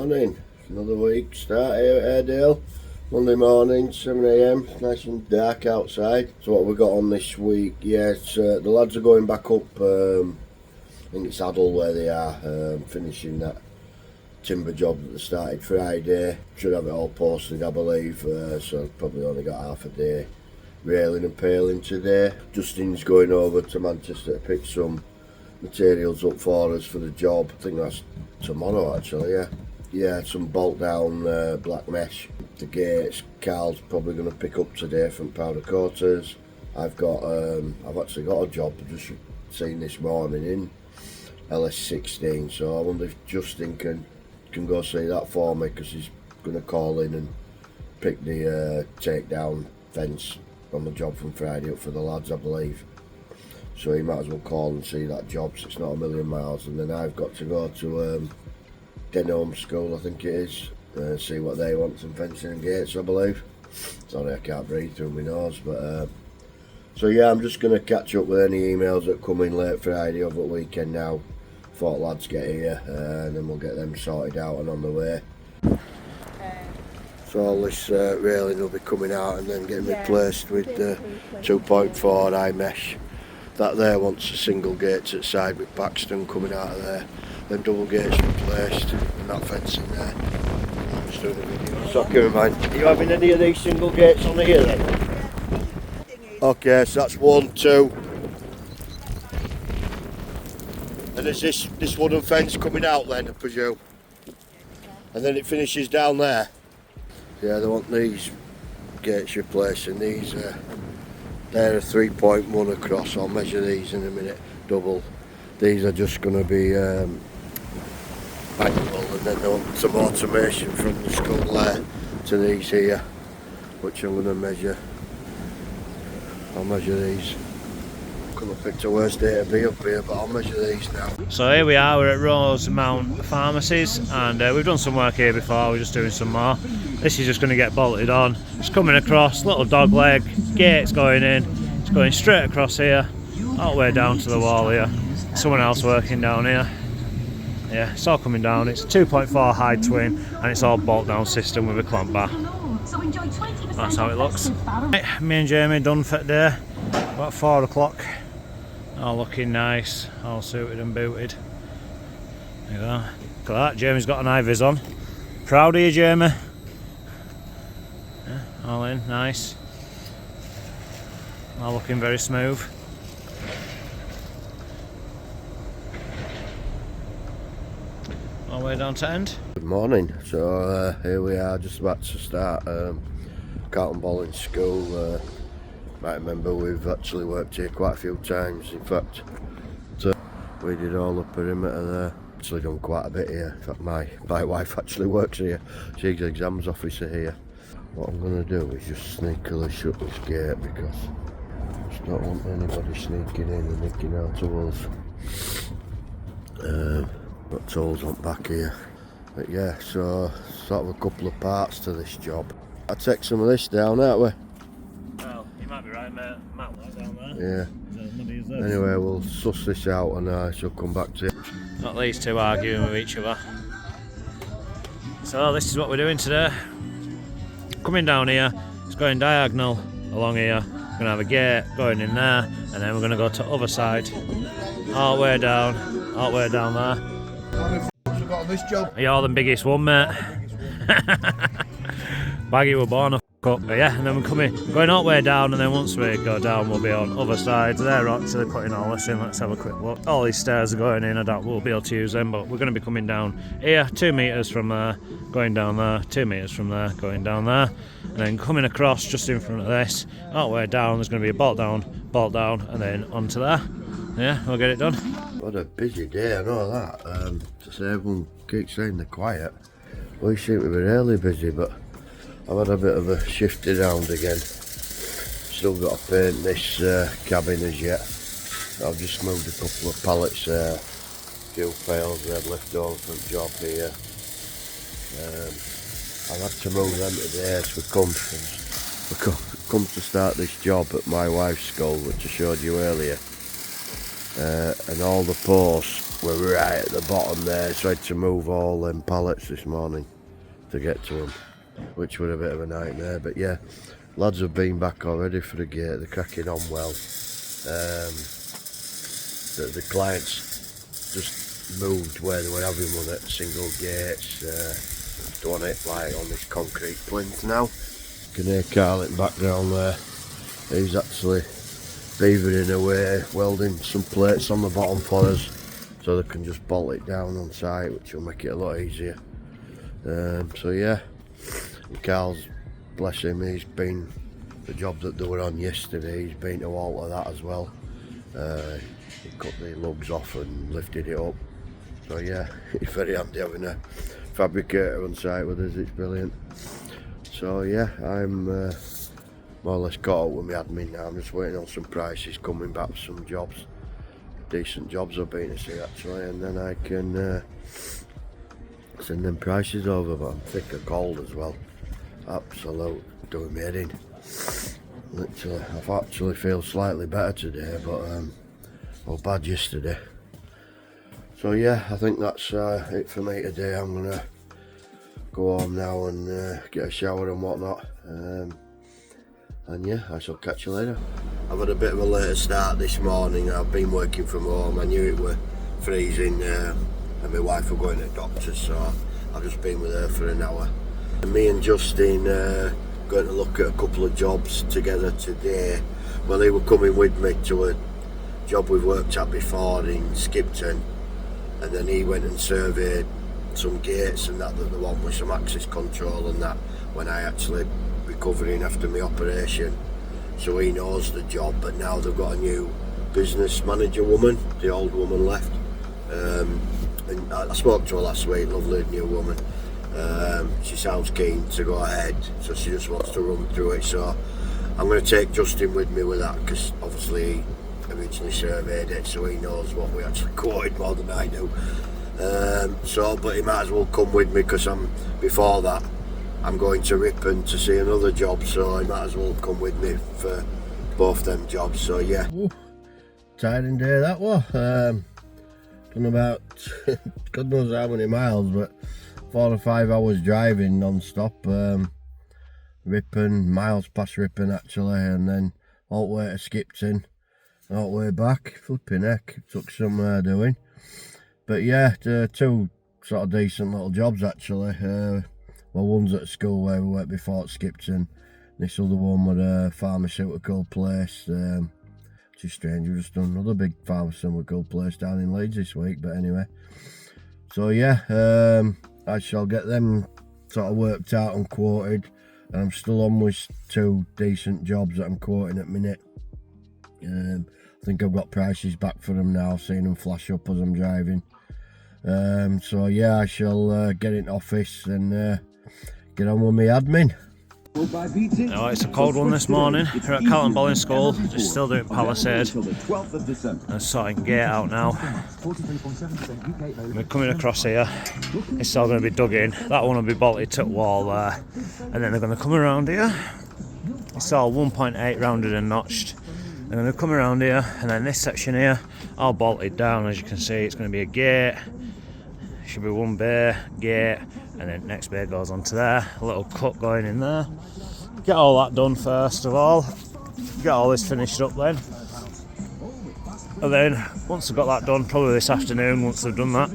Morning, another week start here at Airedale. Monday morning, 7 AM, it's nice and dark outside. So what we got on this week, the lads are going back up, I think it's Adel where they are, finishing that timber job that they started Friday. Should have it all posted I believe, so probably only got half a day railing and paling today. Justin's going over to Manchester to pick some materials up for us for the job. I think that's tomorrow actually, yeah, some bolt down black mesh. The gates Carl's probably going to pick up today from powder coaters. I've actually got a job I've just seen this morning in LS16, so I wonder if Justin can go see that for me, because he's going to call in and pick the takedown fence on the job from Friday up for the lads I believe. So he might as well call and see that job, so it's not a million miles. And then I've got to go to Denholm School, I think it is, see what they want, some fencing and gates I believe. Sorry I can't breathe through my nose, but so yeah, I'm just going to catch up with any emails that come in late Friday over the weekend now, before lads get here, and then we'll get them sorted out and on the way. So all this railing will be coming out and then getting replaced with 2.4 high mesh. That there wants a single gates at side with Paxton coming out of there, then double gates replaced and that fencing there. I'm just doing a video. So keep in mind, are you having any of these single gates on here then? Okay, so that's 1, 2. And there's this wooden fence coming out then, I presume. And then it finishes down there. Yeah, they want these gates replaced, and these they're a 3.1 across. I'll measure these in a minute, double. These are just going to be manual, and then they want some automation from the school there to these here, which I'm going to measure. I'll measure these. Couldn't have picked a worse day to be up here, but I'll measure these now. So here we are, we're at Rosemount Pharmacies, and we've done some work here before, we're just doing some more. This is just going to get bolted on. It's coming across, little dog leg, gates going in, it's going straight across here, all the way down to the wall here. Someone else working down here. Yeah, it's all coming down. It's a 2.4 high twin, and it's all bolt down system with a clamp bar. That's how it looks. Right, me and Jamie done for the day, about 4 o'clock. All looking nice, all suited and booted. Look at that, Jamie's got an eye-vis on. Proud of you, Jamie. Yeah, all in, nice. All looking very smooth. All the way down to end. Good morning, so here we are, just about to start Carlton Bolling school. Might remember we've actually worked here quite a few times. In fact, we did all the perimeter there. Actually done quite a bit here. In fact, my wife actually works here. She's exams officer here. What I'm going to do is just sneakily shut this gate, because I just don't want anybody sneaking in and nicking our tools. Got tools on back here. But yeah, so sort of a couple of parts to this job. I'll take some of this down, aren't we? Well, you might be right, mate. Matt right down there. Yeah. Anyway, we'll suss this out and I shall come back to you. Not these two arguing with each other. So this is what we're doing today. Coming down here, it's going diagonal along here. We're going to have a gate going in there, and then we're going to go to the other side. All the way down there. How many f***s have got on this job? You're the biggest one, mate. Baggy were born a up. But yeah, and then we're going all the way down, and then once we go down we'll be on other sides. They're actually putting all this in. Let's have a quick look. All these stairs are going in. I doubt we'll be able to use them, but we're going to be coming down here, 2 metres from there, going down there, 2 metres from there, going down there, and then coming across just in front of this, all the way down. There's going to be a bolt down, and then onto there. Yeah, we'll get it done. What a busy day, I know that. To say everyone keeps saying they're quiet. We seem to be really busy, but I've had a bit of a shift around again. Still got to paint this cabin as yet. I've just moved a couple of pallets, fuel pails we had left over from the job here. I've had to move them today as we come to start this job at my wife's school, which I showed you earlier. And all the posts we're right at the bottom there, so I had to move all them pallets this morning to get to them, which was a bit of a nightmare. But yeah, lads have been back already for the gate, they're cracking on well. The clients just moved where they were having one at single gates, doing it like on this concrete plinth now. You can hear Carlton back down there. He's actually beavering away, welding some plates on the bottom for us, so they can just bolt it down on site, which will make it a lot easier. So yeah, and Carl's, bless him, he's been, the job that they were on yesterday, he's been to alter that as well. He cut the lugs off and lifted it up. So yeah, it's very handy having a fabricator on site with us, it's brilliant. So yeah, I'm more or less caught up with my admin now. I'm just waiting on some prices coming back for some jobs. Decent jobs I've been to see actually, and then I can send them prices over. But I'm thick of cold as well. Absolute doing me head in. Literally, I've actually feel slightly better today, but well, bad yesterday. So yeah, I think that's it for me today. I'm gonna go home now and get a shower and whatnot. And yeah, I shall catch you later. I've had a bit of a later start this morning. I've been working from home. I knew it were freezing and my wife were going to the doctor's, so I've just been with her for an hour. And me and Justin going to look at a couple of jobs together today. Well, they were coming with me to a job we've worked at before in Skipton, and then he went and surveyed some gates and that the one with some access control and that when I actually recovering after my operation. So he knows the job, but now they've got a new business manager woman. The old woman left, and I spoke to her last week. Lovely new woman. She sounds keen to go ahead, so she just wants to run through it. So I'm going to take Justin with me with that, because obviously he originally surveyed it, so he knows what we actually quoted more than I do. But he might as well come with me, because before that I'm going to Ripon to see another job, so he might as well come with me for both them jobs. So yeah. Ooh, tiring day that was. Done about God knows how many miles, but 4 or 5 hours driving non-stop. Ripon, miles past Ripon actually, and then all the way to Skipton, all the way back. Flipping heck, took some doing. But yeah, two sort of decent little jobs actually. Well, one's at a school where we worked before at Skipton. This other one was a pharmaceutical place. Which is strange, we've just done another big pharmaceutical place down in Leeds this week, but anyway. So yeah, I shall get them sort of worked out and quoted. And I'm still on with 2 decent jobs that I'm quoting at minute. I think I've got prices back for them now, seeing them flash up as I'm driving. So yeah, I shall get in office and get on with my admin. Oh, it's a cold one this morning. We're at Carlton Bolling School, just still doing Palisade. And sorting gate out now. We're coming across here. It's all going to be dug in. That one will be bolted to the wall there. And then they're going to come around here. It's all 1.8 rounded and notched. They're going to come around here, and then this section here, all bolted down. As you can see, it's going to be a gate. Should be one bay, gate, and then next bay goes onto there. A little cut going in there. Get all that done first of all. Get all this finished up then. And then once I've got that done, probably this afternoon, once they've done that,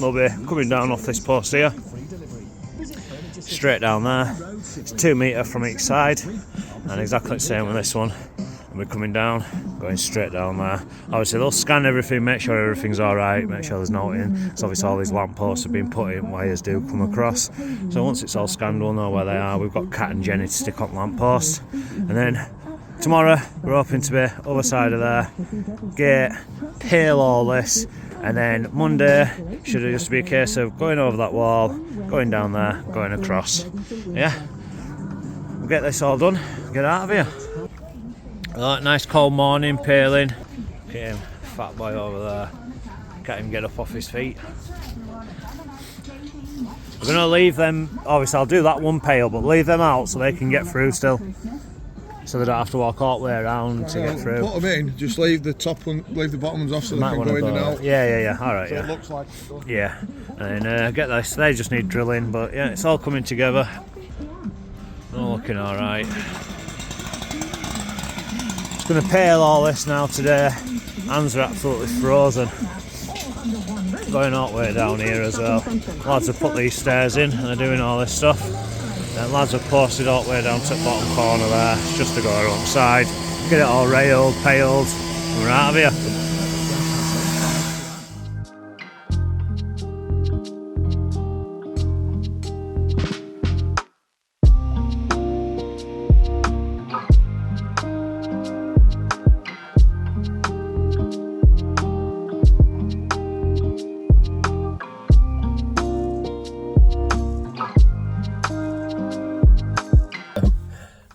they'll be coming down off this post here. Straight down there. It's 2 metre from each side. And exactly the same with this one. We're coming down, going straight down there. Obviously they'll scan everything, make sure everything's alright, make sure there's nothing. So obviously all these lamp posts have been put in, wires do come across. So once it's all scanned, we'll know where they are. We've got Cat and Jenny to stick on lamp posts. And then tomorrow we're hoping to be other side of there, gate, peel all this, and then Monday should just be a case of going over that wall, going down there, going across. Yeah, we'll get this all done, get out of here. Right, nice cold morning, peeling. Look at him, fat boy over there. Can't even get up off his feet. We're going to leave them, obviously I'll do that one pail, but leave them out so they can get through still. so they don't have to walk all the way around to get through. Put them in, just leave the top one, leave the bottom ones off so they can go in and out. Yeah. All right, So yeah. it looks like it's done. Yeah, and get this. They just need drilling, but yeah, it's all coming together. All looking all right. Just going to pale all this now today. Hands are absolutely frozen. Going all the way down here as well. Lads have put these stairs in and they're doing all this stuff. And lads have posted all the way down to the bottom corner there. It's just to go outside, get it all railed, paled, and we're out of here.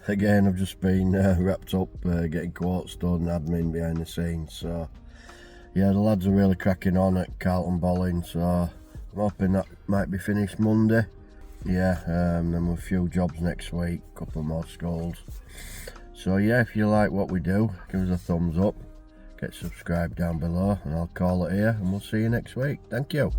Again, I've just been wrapped up getting quotes done, admin behind the scenes. So yeah, the lads are really cracking on at Carlton Bolling, so I'm hoping that might be finished Monday. Yeah, then with a few jobs next week, a couple more schools. So yeah, if you like what we do, give us a thumbs up, get subscribed down below, and I'll call it here, and we'll see you next week. Thank you.